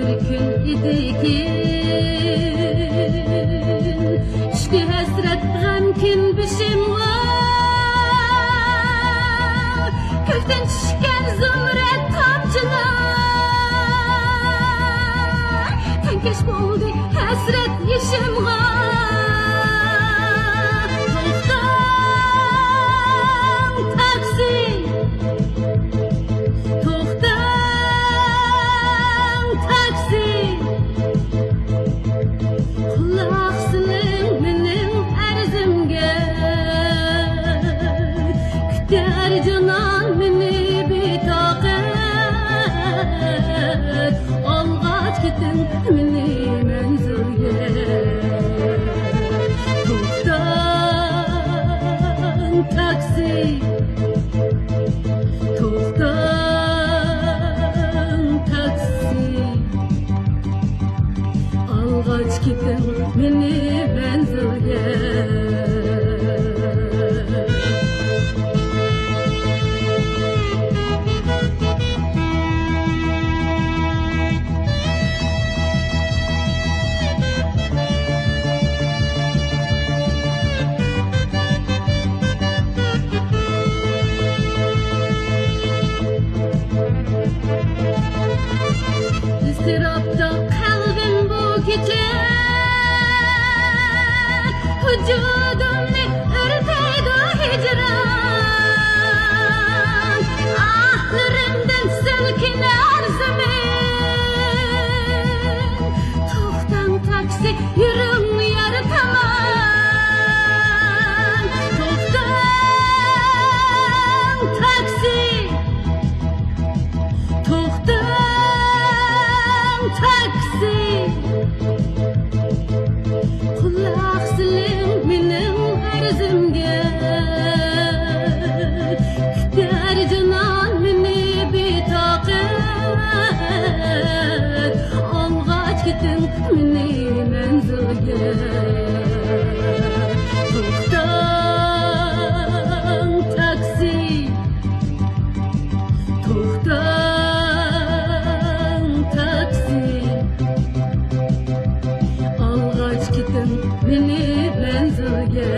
bir gün idikin Düştü hasret g'amkin bishimga Ko'kdan tushgan zumrad tomchilar Tankash bo'ldi hasrat yeshimga Canan meni bitaqat Olg'ach ketin meni manzilga To'xtang taksi To'xtang taksi Olg'ach ketin meni manzilga İstirapta kalbim bu gece Vücudumni ürpeydi hicran Ahlarımdan silkinar zemin To'xtaң taksi yürüm yarı tamam To'xtaң taksi To'xtaң taksi Quloq siling mening arzimga Kutar jonon meni bitaqat Olg'ach keting meni manzilga To'xtaң taksi To'xtaң taksi Olg'ach keting meni manzilga